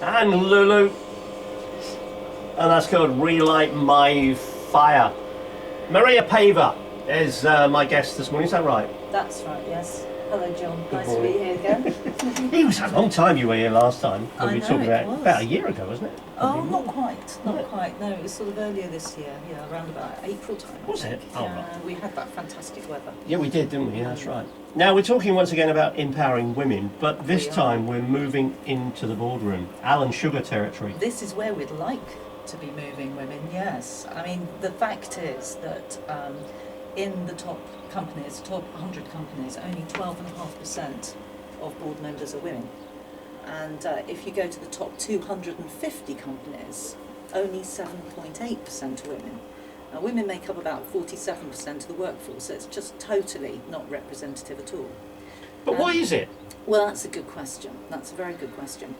And Lulu. And that's called Relight My Fire. Maria Paviour is my guest this morning, is that right? That's right, yes. Hello, John. Good Nice morning. to be here again. It was a long time you were here last time. I We know, talked it was. about a year ago, wasn't it? Oh, not quite, not Yeah. quite. No, it was sort of earlier this year, around about April time. I Was it? think. Oh, Yeah, right. we had that fantastic weather. Yeah, we did, didn't we? That's right. Now we're talking once again about empowering women, but this We are. time we're moving into the boardroom, Alan Sugar territory. This is where we'd like to be moving women, yes. I mean, the fact is that in the top companies, top 100 companies, only 12.5% of board members are women. And if you go to the top 250 companies, only 7.8% are women. Now, women make up about 47% of the workforce, so it's just totally not representative at all. But why is it? Well, that's a good question. That's a very good question.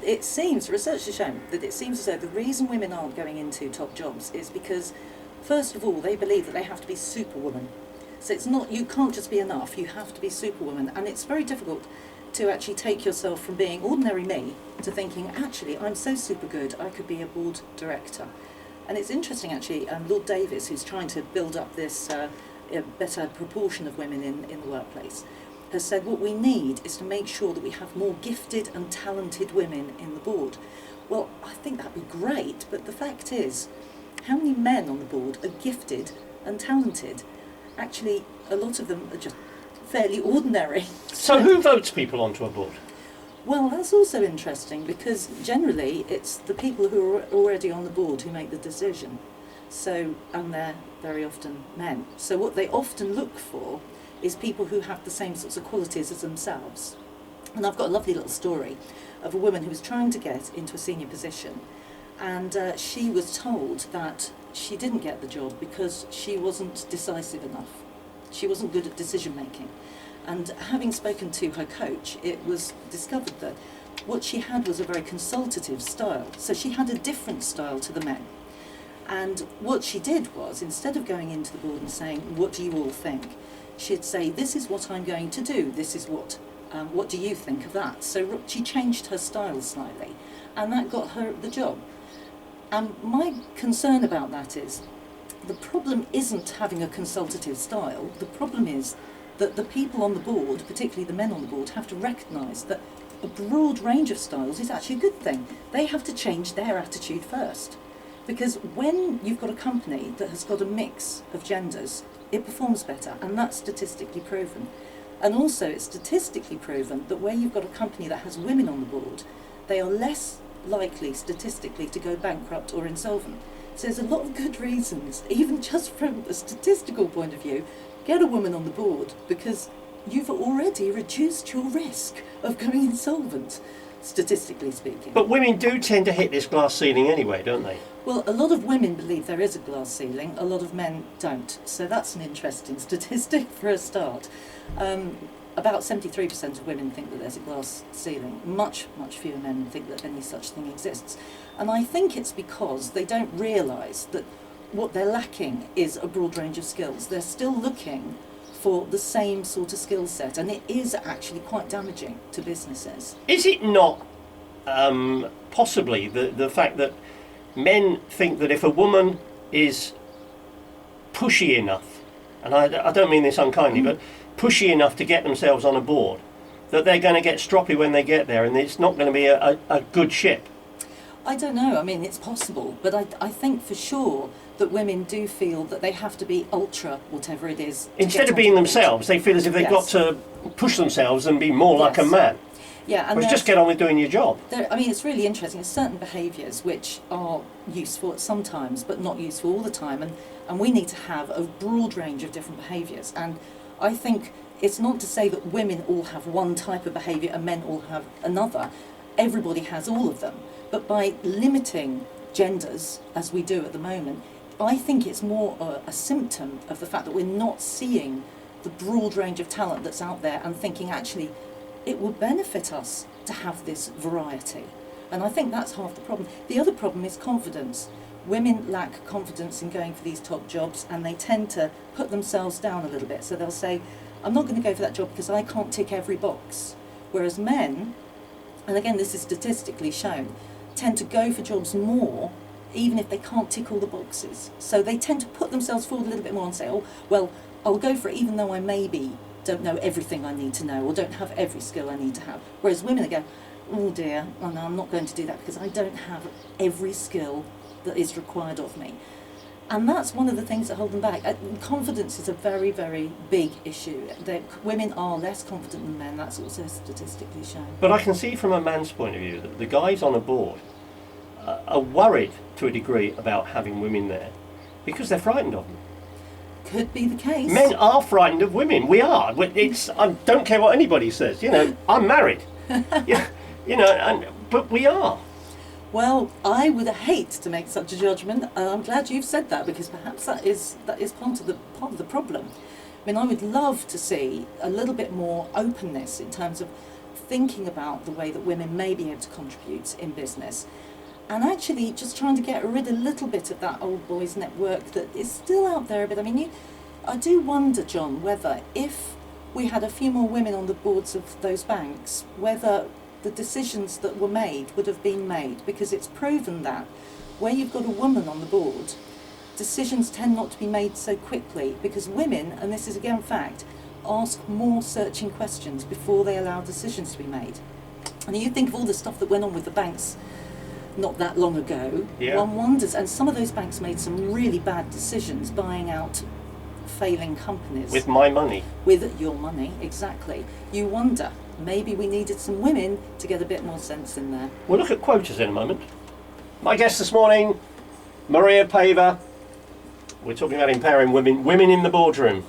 It seems, research has shown that it seems as though the reason women aren't going into top jobs is because, first of all, they believe that they have to be superwoman. So it's not, you can't just be enough, you have to be superwoman. And it's very difficult to actually take yourself from being ordinary me to thinking, actually, I'm so super good, I could be a board director. And it's interesting, actually, Lord Davis, who's trying to build up this better proportion of women in the workplace, has said what we need is to make sure that we have more gifted and talented women in the board. Well, I think that'd be great, but the fact is, how many men on the board are gifted and talented? Actually, a lot of them are just fairly ordinary. So who votes people onto a board? Well, that's also interesting because generally it's the people who are already on the board who make the decision. So, and they're very often men. So what they often look for is people who have the same sorts of qualities as themselves. And I've got a lovely little story of a woman who was trying to get into a senior position, and she was told that she didn't get the job because she wasn't decisive enough. She wasn't good at decision making. And having spoken to her coach, it was discovered that what she had was a very consultative style. So she had a different style to the men. And what she did was, instead of going into the board and saying, what do you all think? She'd say, this is what I'm going to do, this is what do you think of that? So she changed her style slightly, and that got her the job. And my concern about that is, the problem isn't having a consultative style, the problem is that the people on the board, particularly the men on the board, have to recognise that a broad range of styles is actually a good thing. They have to change their attitude first. Because when you've got a company that has got a mix of genders, it performs better, and that's statistically proven. And also it's statistically proven that where you've got a company that has women on the board, they are less likely statistically to go bankrupt or insolvent. So there's a lot of good reasons, even just from a statistical point of view, get a woman on the board because you've already reduced your risk of going insolvent, statistically speaking. But women do tend to hit this glass ceiling anyway, don't they? Well, a lot of women believe there is a glass ceiling, a lot of men don't. So that's an interesting statistic for a start. About 73% of women think that there's a glass ceiling. Much, much fewer men think that any such thing exists. And I think it's because they don't realise that what they're lacking is a broad range of skills. They're still looking for the same sort of skill set, and it is actually quite damaging to businesses. Is it not possibly the fact that men think that if a woman is pushy enough, and I don't mean this unkindly, but pushy enough to get themselves on a board, that they're going to get stroppy when they get there and it's not going to be a good ship? I don't know, I mean, it's possible, but I think for sure that women do feel that they have to be ultra, whatever it is. Instead of being themselves, they feel as if they've got to push themselves and be more like a man. Yeah, and Whereas just get on with doing your job. I mean, it's really interesting. There's certain behaviours which are useful at some times, but not useful all the time, and we need to have a broad range of different behaviours. And I think it's not to say that women all have one type of behaviour and men all have another. Everybody has all of them. But by limiting genders, as we do at the moment, I think it's more a symptom of the fact that we're not seeing the broad range of talent that's out there and thinking, actually, it will benefit us to have this variety. And I think that's half the problem. The other problem is confidence. Women lack confidence in going for these top jobs, and they tend to put themselves down a little bit. So they'll say, I'm not going to go for that job because I can't tick every box. Whereas men and again this is statistically shown, tend to go for jobs more even if they can't tick all the boxes. So they tend to put themselves forward a little bit more and say, oh, well, I'll go for it even though I maybe don't know everything I need to know or don't have every skill I need to have. Whereas women go, oh dear, oh no, I'm not going to do that because I don't have every skill that is required of me. And that's one of the things that hold them back. Confidence is a very, very big issue. Women are less confident than men, that's also statistically shown. But I can see from a man's point of view that the guys on a board are worried to a degree about having women there because they're frightened of them. Could be the case. Men are frightened of women. We are. I don't care what anybody says. You know, I'm married. Yeah, you know, but we are. Well, I would hate to make such a judgment, and I'm glad you've said that because perhaps that is part of the problem. I mean, I would love to see a little bit more openness in terms of thinking about the way that women may be able to contribute in business, and actually just trying to get rid a little bit of that old boys network that is still out there a bit. I mean, I do wonder, John, whether if we had a few more women on the boards of those banks, whether the decisions that were made would have been made, because it's proven that where you've got a woman on the board, decisions tend not to be made so quickly because women, and this is again fact, ask more searching questions before they allow decisions to be made. And you think of all the stuff that went on with the banks not that long ago, yeah. One wonders, and some of those banks made some really bad decisions buying out failing companies. With my money. With your money, exactly. You wonder, maybe we needed some women to get a bit more sense in there. We'll look at quotas in a moment. My guest this morning, Maria Paviour. We're talking about empowering women in the boardroom.